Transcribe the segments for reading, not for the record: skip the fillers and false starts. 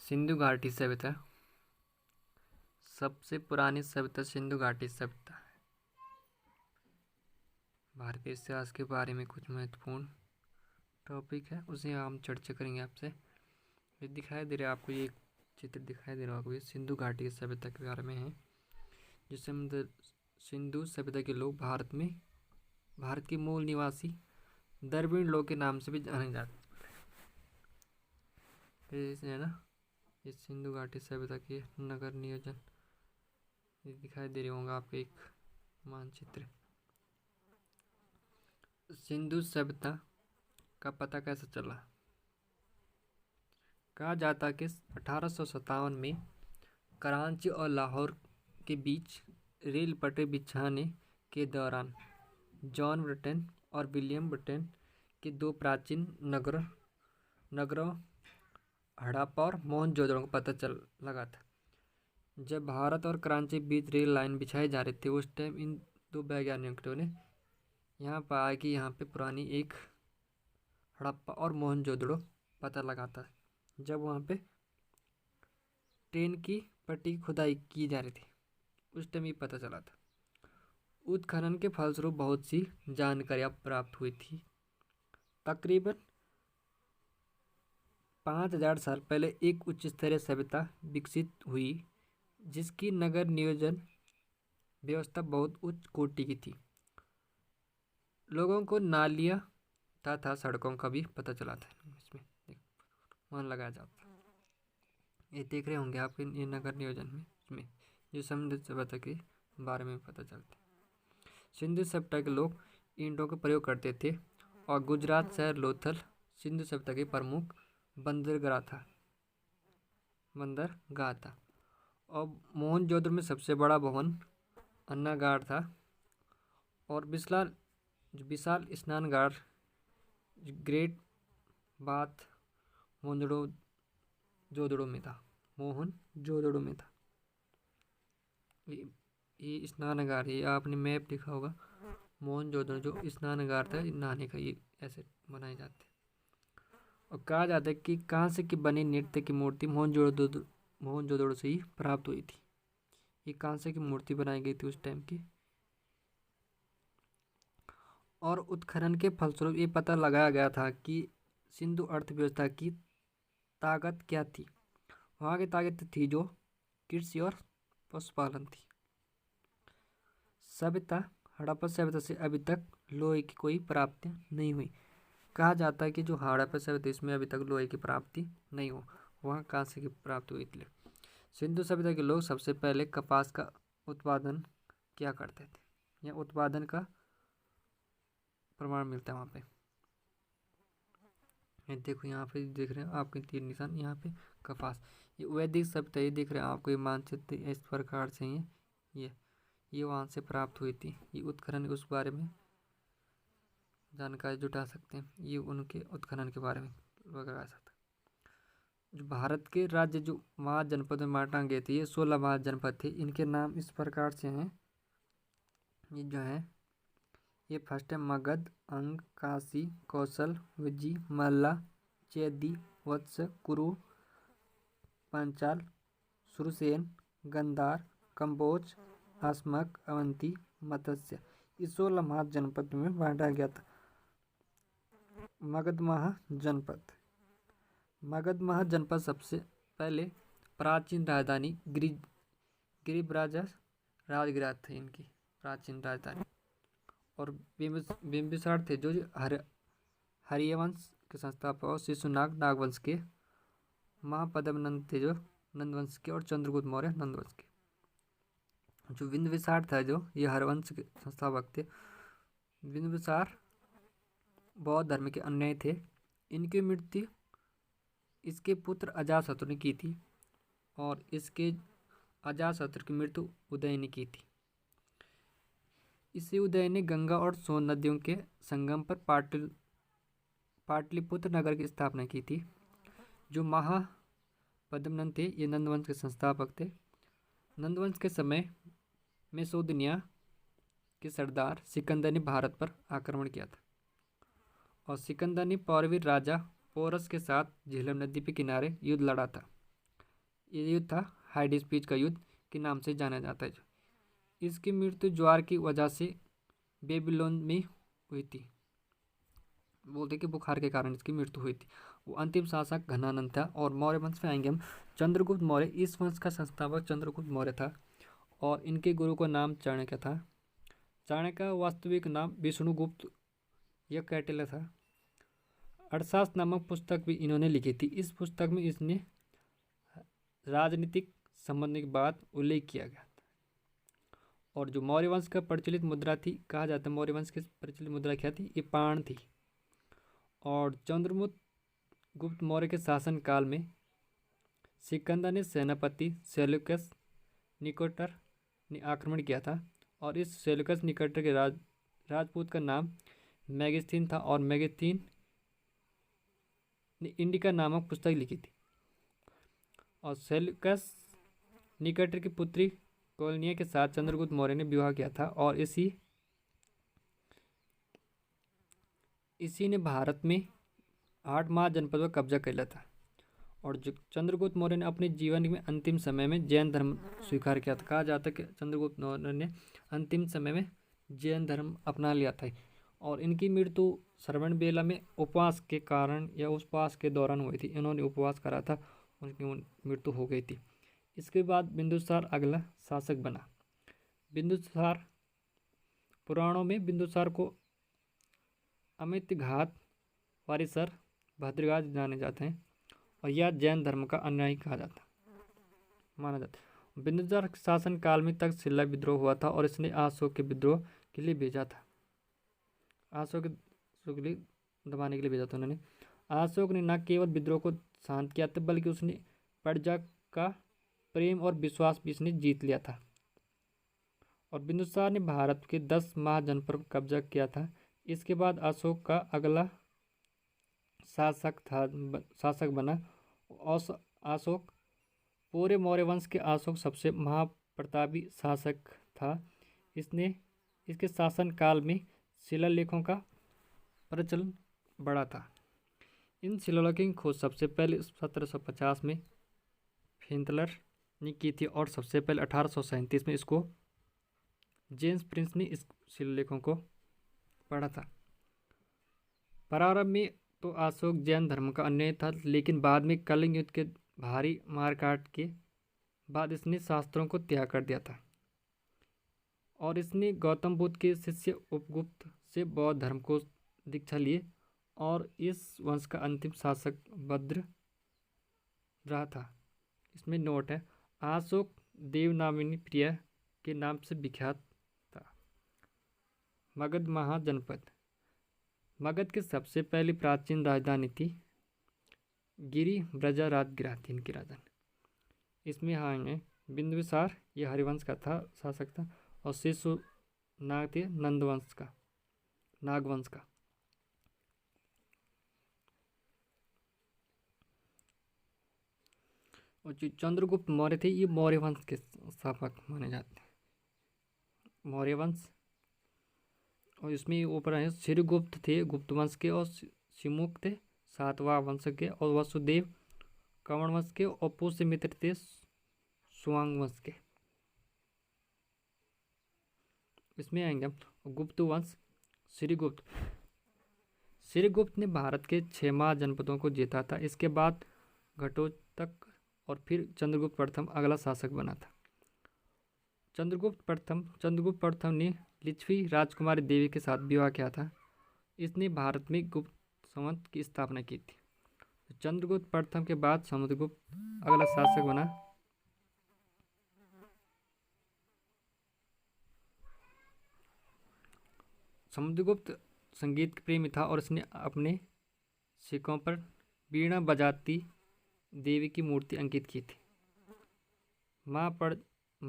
सिंधु घाटी सभ्यता। सबसे पुरानी सभ्यता सिंधु घाटी सभ्यता है। भारतीय इतिहास के बारे में कुछ महत्वपूर्ण टॉपिक है, उसे हम चर्चा करेंगे आपसे। ये दिखाई दे रहा है आपको, ये चित्र दिखाई दे रहा होगा, ये सिंधु घाटी सभ्यता के बारे में है, जिसमें सिंधु सभ्यता के लोग भारत के मूल निवासी द्रविड़ लोग के नाम से भी जाने जाते है ना। इस सिंधु घाटी सभ्यता के नगर नियोजन ये दिखाई दे रहा होगा आपको, एक मानचित्र। सिंधु सभ्यता का पता कैसे चला? कहा जाता कि 1857 में कराची और लाहौर के बीच रेल पटरी बिछाने के दौरान जॉन ब्रिटेन और विलियम ब्रिटेन के दो प्राचीन नगरों हड़प्पा और मोहनजोदड़ो को पता लगा था। जब भारत और कराची के बीच रेल लाइन बिछाई जा रही थी, उस टाइम इन दो वैज्ञानिकों ने यहाँ पाया कि यहाँ पे पुरानी एक हड़प्पा और मोहनजोदड़ो पता लगा था। जब वहाँ पे ट्रेन की पट्टी की खुदाई की जा रही थी, उस टाइम ये पता चला था। उत्खनन के फलस्वरूप बहुत सी जानकारियाँ प्राप्त हुई थी। तकरीबन 5000 साल पहले एक उच्च स्तरीय सभ्यता विकसित हुई, जिसकी नगर नियोजन व्यवस्था बहुत उच्च कोटि की थी। लोगों को नालियाँ तथा सड़कों का भी पता चला था। इसमें मन लगाया जाता। ये देख रहे होंगे आप, ये नगर नियोजन में इसमें जो सिंधु सभ्यता के बारे में पता चलता है। सिंधु सभ्यता के लोग ईंटों का प्रयोग करते थे और गुजरात शहर लोथल सिंधु सभ्यता के प्रमुख बंदरगाह था। और मोहनजोदड़ो में सबसे बड़ा भवन अन्नागार था और विशाल स्नानगार ग्रेट बाथ मोहनजोदड़ो में था। ये स्नानगार, ये आपने मैप देखा होगा, मोहनजोदड़ो जो स्नानगार था नहाने का, ये ऐसे बनाए जाते। और कहा जाता है कि कांसे की बनी नृत्य की मूर्ति मोहनजोदड़ो से ही प्राप्त हुई थी। ये कांसे की मूर्ति बनाई गई थी उस टाइम की। और उत्खनन के फलस्वरूप ये पता लगाया गया था कि सिंधु अर्थव्यवस्था की ताकत क्या थी। वहाँ की ताकत थी जो कृषि और पशुपालन थी। सभ्यता हड़प्पा सभ्यता से अभी तक लोहे की कोई प्राप्ति नहीं हुई। कहा जाता है कि जो हड़प्पा सभ्यता इसमें अभी तक लोहे की प्राप्ति नहीं हो, वहाँ कांसे की प्राप्ति हुई थी। सिंधु सभ्यता के लोग सबसे पहले कपास का उत्पादन क्या करते थे, या उत्पादन का प्रमाण मिलता है वहाँ पे। ये देखो, यहाँ पे देख रहे हैं आपके तीन निशान, यहाँ पे कपास। ये वैदिक सभ्यता, ये देख रहे हैं आपको, ये मानचित्र इस प्रकार से ये वहाँ से प्राप्त हुई थी। ये उत्खनन उस बारे में जानकारी जुटा सकते हैं, ये उनके उत्खनन के बारे में वगैरह सकते हैं। जो भारत के राज्य जो महाजनपद में बांटा गए थे, ये 16 महाजनपद थे। इनके नाम इस प्रकार से हैं। ये जो है, ये फर्स्ट है मगध, अंग, काशी, कौशल, विजय, मल्ला, चेदी, वत्स, कुरु, पांचाल, सुरसेन, गंधार, कंबोज, अस्मक, अवंती, मत्स्य। इस 16 महाजनपद में बांटा गया था। मगध महाजनपद सबसे पहले प्राचीन राजधानी गिरिब्राज राजगिरा थी, इनकी प्राचीन राजधानी। और बिंबिसार थे जो हरिवंश के संस्थापक, और शिशुनाग नागवंश के, महापद्मनंद थे जो नंदवंश के, और चंद्रगुप्त मौर्य नंदवंश के। जो बिंबिसार था जो ये हरवंश के संस्थापक थे। बिंबिसार बौद्ध धर्म के अन्यायी थे। इनकी मृत्यु इसके पुत्र अजातशत्रु ने की थी, और इसके अजातशत्रु की मृत्यु उदय ने की थी। इसी उदय ने गंगा और सोन नदियों के संगम पर पाटलिपुत्र नगर की स्थापना की थी। जो महापद्मनंद थे, ये नंदवंश के संस्थापक थे। नंदवंश के समय में सौदनिया के सरदार सिकंदर ने भारत पर आक्रमण किया था, और सिकंदर ने पौरवी राजा पोरस के साथ झेलम नदी के किनारे युद्ध लड़ा था। ये युद्ध था हाइडिस पीच का युद्ध के नाम से जाना जाता है। इसकी मृत्यु ज्वार की वजह से बेबीलोन में हुई थी। बोलते कि बुखार के कारण इसकी मृत्यु हुई थी। वो अंतिम शासक घनानंद था। और मौर्य वंश में आएंगे हम। चंद्रगुप्त मौर्य इस वंश का संस्थापक चंद्रगुप्त मौर्य था और इनके गुरु का नाम चाणक्य था। चाणक्य का वास्तविक नाम विष्णुगुप्त यह कैटिल्य था। अर्थशास्त्र नामक पुस्तक भी इन्होंने लिखी थी। इस पुस्तक में इसने राजनीतिक संबंध की बात उल्लेख किया गया था। और जो मौर्य वंश का प्रचलित मुद्रा थी, कहा जाता है मौर्य वंश की प्रचलित मुद्रा क्या थी, ये पाण थी। और चंद्रगुप्त मौर्य के शासनकाल में सिकंदर ने सेनापति सेल्यूकस निकेटर ने आक्रमण किया था। और इस सेल्यूकस निकेटर के राजपूत का नाम मेगिस्तीन था। और मेगिस्तीन ने इंडिका नामक पुस्तक लिखी थी। और सेल्यूकस निकेटर की पुत्री कोलिनिया के साथ चंद्रगुप्त मौर्य ने विवाह किया था। और इसी ने भारत में 8 महाजनपदों पर कब्जा कर लिया था। और जो चंद्रगुप्त मौर्य ने अपने जीवन में अंतिम समय में जैन धर्म स्वीकार किया था। कहा जाता है कि चंद्रगुप्त मौर्य ने अंतिम समय में जैन धर्म अपना लिया था। और इनकी मृत्यु श्रवण बेला में उपवास के कारण या उपवास के दौरान हुई थी। इन्होंने उपवास करा था, उनकी मृत्यु हो गई थी। इसके बाद बिंदुसार अगला शासक बना। बिंदुसार पुराणों में बिंदुसार को अमित घात वारिसर भद्रगाज जाने जाते हैं। और यह जैन धर्म का अनुयायी कहा जाता माना जाता। बिंदुसार शासन काल में तक्षशिला विद्रोह हुआ था और इसने अशोक के विद्रोह के लिए भेजा था। अशोक के लिए दबाने के लिए भेजा था उन्होंने। अशोक ने न केवल विद्रोह को शांत किया था, बल्कि उसने प्रजा का प्रेम और विश्वास भी इसने जीत लिया था। और बिंदुसार ने भारत के 10 महाजनपद पर कब्जा किया था। इसके बाद अशोक का अगला शासक बना। अशोक पूरे मौर्य वंश के अशोक सबसे महाप्रतापी शासक था। इसके शासन काल में शिलालेखों का प्रचलन बढ़ा था। इन शिलालेखों की खोज सबसे पहले 1750 में फिंतलर ने की थी। और सबसे पहले 1837 में इसको जेम्स प्रिंस ने इस शिलालेखों को पढ़ा था। प्रारंभ में तो अशोक जैन धर्म का अनुयायी था, लेकिन बाद में कलिंग युद्ध के भारी मारकाट के बाद इसने शास्त्रों को त्याग कर दिया था। और इसने गौतम बुद्ध के शिष्य उपगुप्त से बौद्ध धर्म को दीक्षा लिए। और इस वंश का अंतिम शासक भद्र रहा था। इसमें नोट है, अशोक देवनामिनी प्रिय के नाम से विख्यात था। मगध महाजनपद। मगध की सबसे पहली प्राचीन राजधानी थी गिरि ब्रजा राजगिरा थी इनकी राजधानी। इसमें आएंगे बिंदुसार, यह हरिवंश का था शासक था। और शिशु नाग थे नंदवंश का, नागवंश का। और जो चंद्रगुप्त मौर्य थे, ये मौर्य वंश के स्थापक माने जाते हैं, मौर्य वंश। और इसमें ऊपर है श्रीगुप्त थे गुप्त वंश के। और शिमुक थे सातवां वंश के। और वसुदेव कवण वंश के। और पुष्यमित्र थे सुवांग वंश के। इसमें आएंगे गुप्त वंश। श्रीगुप्त ने भारत के 6 महाजनपदों को जीता था। इसके बाद घटोत्कच और फिर चंद्रगुप्त प्रथम अगला शासक बना था। चंद्रगुप्त प्रथम ने लिच्छवी राजकुमारी देवी के साथ विवाह किया था। इसने भारत में गुप्त साम्राज्य की स्थापना की थी। चंद्रगुप्त प्रथम के बाद समुद्रगुप्त अगला शासक बना। समुद्रगुप्त संगीत प्रेमी था और इसने अपने सिक्कों पर वीणा बजाती देवी की मूर्ति अंकित की थी।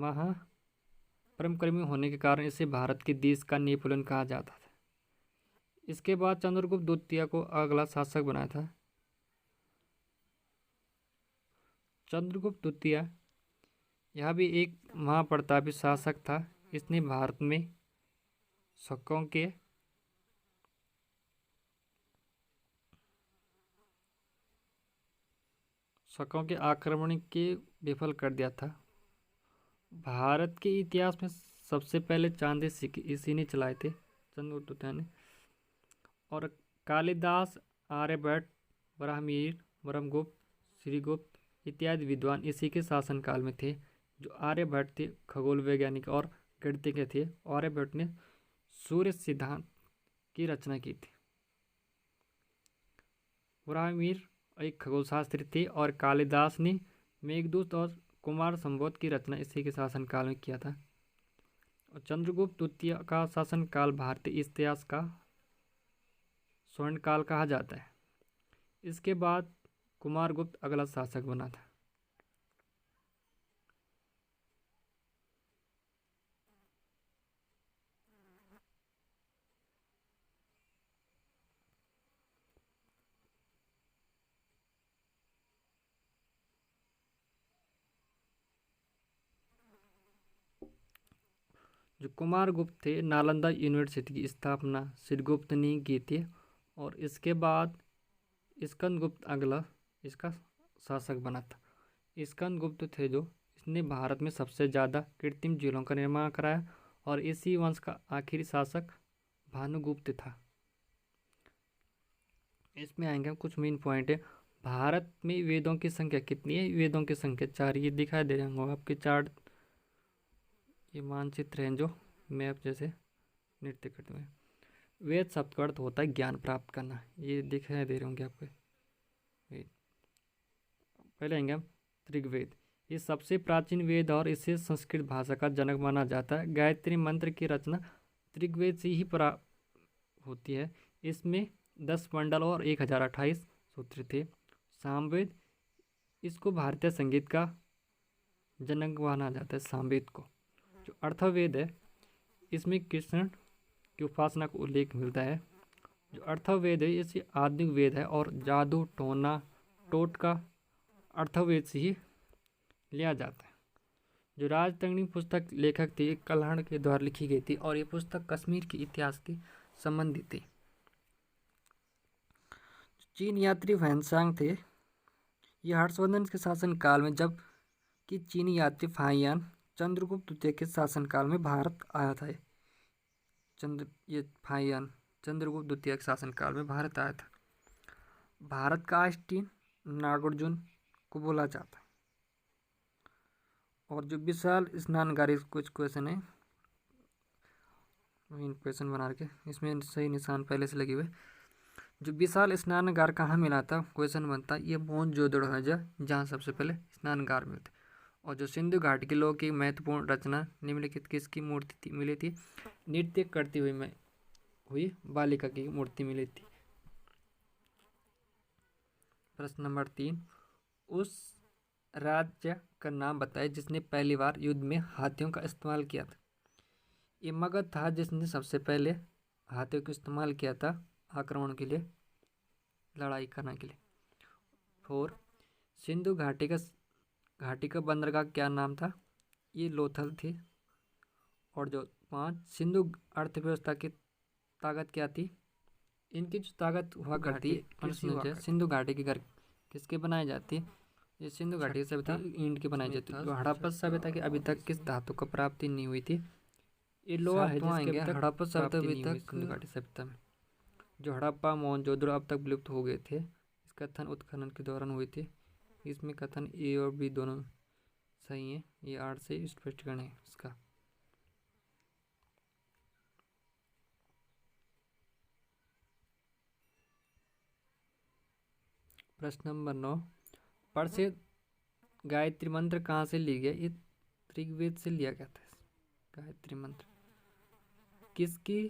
महापराक्रमी होने के कारण इसे भारत के देश का नेपोलियन कहा जाता था। इसके बाद चंद्रगुप्त द्वितीय को अगला शासक बनाया था। चंद्रगुप्त द्वितीय यह भी एक महाप्रतापी शासक था। इसने भारत में शकों के शकों के आक्रमण के विफल कर दिया था। भारत के इतिहास में सबसे पहले चांदी सिक्के इसी ने चलाए थे, चंद्रगुप्त ने। और कालिदास, आर्यभट्ट, ब्राह्मीर, ब्रह्मगुप्त, श्रीगुप्त इत्यादि विद्वान इसी के शासनकाल में थे। जो आर्यभट्ट थे खगोल वैज्ञानिक और गणितज्ञ थे। आर्यभट्ट ने सूर्य सिद्धांत की रचना की थी। ब्राह्मीर एक खगोलशास्त्री थे और कालिदास ने मेघदूत और कुमार संभव की रचना इसी के शासनकाल में किया था। और चंद्रगुप्त द्वितीय का शासनकाल भारतीय इतिहास का स्वर्णकाल कहा जाता है। इसके बाद कुमारगुप्त अगला शासक बना था। जो कुमारगुप्त थे, नालंदा यूनिवर्सिटी की स्थापना श्रीगुप्त ने की थी। और इसके बाद स्कंदगुप्त अगला इसका शासक बना था। स्कंदगुप्त थे जो इसने भारत में सबसे ज़्यादा कृत्रिम झीलों का निर्माण कराया। और इसी वंश का आखिरी शासक भानुगुप्त था। इसमें आएंगे हम कुछ मेन पॉइंट है। भारत में वेदों की संख्या कितनी है? वेदों की संख्या 4। ये दिखाई दे रहे होंगे आपके चार्ट, ये मानचित्र हैं जो मैप जैसे नृत्य करते हैं। वेद शब्द का अर्थ होता है ज्ञान प्राप्त करना। ये दिखाई दे रहे होंगे आपको वेद। पहले आएंगे हम ऋग्वेद। ये सबसे प्राचीन वेद और इसे संस्कृत भाषा का जनक माना जाता है। गायत्री मंत्र की रचना ऋग्वेद से ही होती है। इसमें 10 मंडल और 1028 सूत्र थे। सामवेद, इसको भारतीय संगीत का जनक माना जाता है। सामवेद को जो अर्थवेद है, इसमें कृष्ण की उपासना का उल्लेख मिलता है। जो अर्थवेद है इसे आधुनिक वेद है। और जादू टोना टोटका अर्थवेद से ही लिया जाता है। जो राजतरणी पुस्तक लेखक थे कल्हण के द्वारा लिखी गई थी। और ये पुस्तक कश्मीर के इतिहास के संबंधित थी। चीन यात्री फैनसांग थे। ये हर्षवर्धन के शासनकाल में, जब कि चीनी यात्री फाहियान चंद्रगुप्त द्वितीय के शासनकाल में भारत आया था। ये फाहियान चंद्रगुप्त द्वितीय के शासनकाल में भारत आया था। भारत का आइंस्टीन नागार्जुन को बोला जाता है। और जो विशाल स्नानगार, कुछ क्वेश्चन है इन क्वेश्चन बना के, इसमें सही निशान पहले से लगे हुए। जो विशाल स्नानगार कहाँ मिला था? क्वेश्चन बनता है। ये मोहनजोदड़ो है जहाँ सबसे पहले स्नानगार मिलते। और जो सिंधु घाटी के लोगों की महत्वपूर्ण रचना निम्नलिखित किसकी मूर्ति मिली थी? नृत्य करती हुई बालिका की मूर्ति मिली थी। प्रश्न नंबर 3, उस राज्य का नाम बताए जिसने पहली बार युद्ध में हाथियों का इस्तेमाल किया था। ये मगध था जिसने सबसे पहले हाथियों का इस्तेमाल किया था आक्रमण के लिए, लड़ाई करने के लिए। 4, सिंधु घाटी का बंदरगाह क्या नाम था? ये लोथल थी। और जो 5, सिंधु अर्थव्यवस्था की ताकत क्या थी? इनकी जो ताकत हुआ करती है, सिंधु घाटी के घर किसके बनाए जाती है? ये सिंधु घाटी सभ्यता ईंट की बनाई जाती है। जो हड़प्पा सभ्यता की अभी तक किस धातु को प्राप्ति नहीं हुई थी? ये लोहा है जिसके हड़प्पा सभ्यता अभी तक सिंधु घाटी सभ्यता में। जो हड़प्पा मोहनजोदड़ो अब तक विलुप्त हो गए थे, इस कथन उत्खनन के दौरान हुई थी। इसमें कथन ए और बी दोनों सही है। ये 8 से स्पष्टीकरण है इसका। प्रश्न नंबर 9, प्रसिद्ध गायत्री मंत्र कहाँ से लिया गया? ये ऋग्वेद से लिया गया था। गायत्री मंत्र किसकी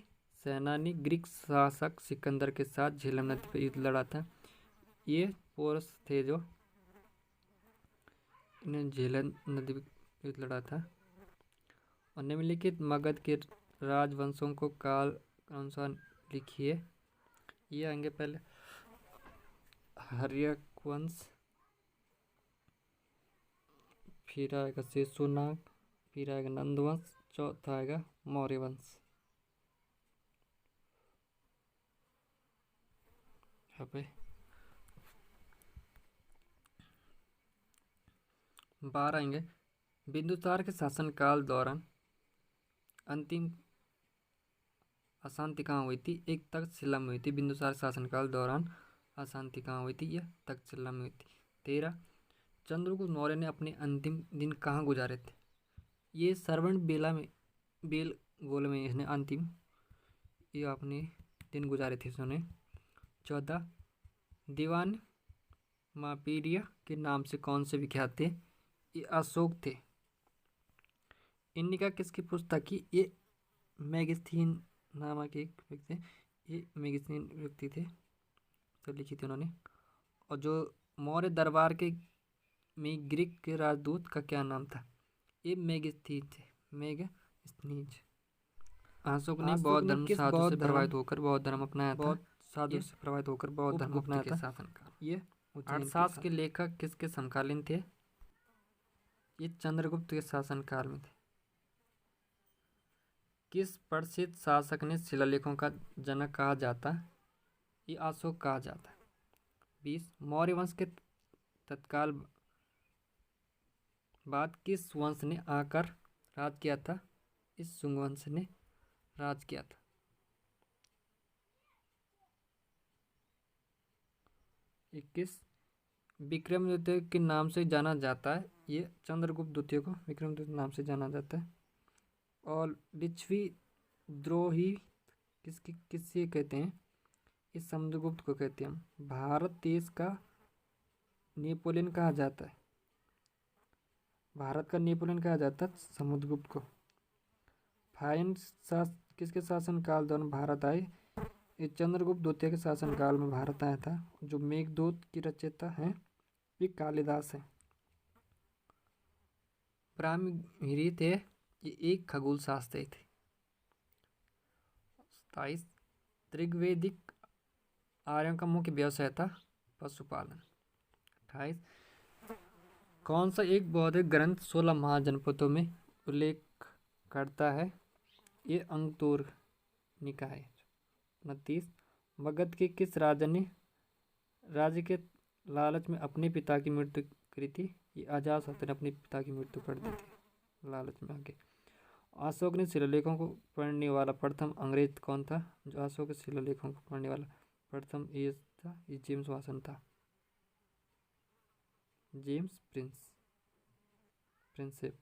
सेना ने ग्रीक शासक सिकंदर के साथ झेलम नदी पर युद्ध लड़ा था? ये पोरस थे जो इन्हें झेलम नदी पर युद्ध लड़ा था। और निम्नलिखित मगध के राजवंशों को काल अनुसार लिखिए। ये आएंगे पहले हर्यक वंश, फिर आएगा शिशुनाग, फिर आएगा नंद वंश, चौथा आएगा मौर्य वंश। यहाँ पे 12 आएंगे। बिंदुसार के शासनकाल दौरान अंतिम अशांति कहाँ हुई थी? एक तक्षशिला में हुई थी। बिंदुसार शासनकाल दौरान अशांति कहाँ हुई थी? यह तक्षशिला में हुई थी। 13 चंद्रगुप्त मौर्य ने अपने अंतिम दिन कहाँ गुजारे थे? ये श्रवण बेला में बेल गोल में इसने अंतिम ये अपने दिन गुजारे थे इसने। 14 दीवान मापीरिया के नाम से कौन से विख्यात थे? ये अशोक थे। इनका किसकी पुस्तक की? ये मेगस्थीन नामक एक व्यक्ति थे। ये मेगस्थीन व्यक्ति थे तो लिखी थी उन्होंने। और जो मौर्य दरबार के में ग्रीक के राजदूत का क्या नाम था? ये मेगस्थीन थे। मेगस्थनीज। अशोक ने बौद्ध धर्म साधु से प्रभावित होकर बौद्ध धर्म अपनाया था। साधु से प्रभावित होकर बौद्ध धर्म अपनाया था। शासनकाल ये अर्थशास्त्र के लेखक किसके समकालीन थे? ये चंद्रगुप्त के शासनकाल में थे। किस प्रसिद्ध शासक ने शिलालेखों का जनक कहा जाता? ये अशोक कहा जाता। 20 मौर्य वंश के तत्काल बाद किस वंश ने आकर राज किया था? इस शुंग वंश ने राज किया था। 21 विक्रमादित्य के नाम से जाना जाता है। ये चंद्रगुप्त द्वितीय को विक्रमादित्य नाम से जाना जाता है। और लिच्छवी द्रोही किससे कहते हैं? इस समुद्रगुप्त को कहते हैं। भारत देश का नेपोलियन कहा जाता है। भारत का नेपोलियन कहा जाता है समुद्रगुप्त को। किसके शासनकाल दौरान भारत आए? ये चंद्रगुप्त द्वितीय के शासनकाल में भारत आया था। जो मेघदूत की रचयिता हैं ये कालिदास है। ब्रह्मगिरि थे ये एक खगोल शास्त्री थे। 27 त्रिवेदिक आर्यों का मुख्य व्यवसाय था पशुपालन। 28 कौन सा एक बौद्धिक ग्रंथ 16 महाजनपदों में उल्लेख करता है? ये अंगतोर निकाय। 29 मगध के किस राजा ने राज्य के लालच में अपने पिता की मृत्यु करी थी? ये अजातशत्रु ने अपने पिता की मृत्यु कर दी थी लालच में आके। अशोक ने शिलालेखों को पढ़ने वाला प्रथम अंग्रेज कौन था? जो अशोक के शिलालेखों को पढ़ने वाला प्रथम ये था, ये जेम्स वाटसन था। James Prinsep.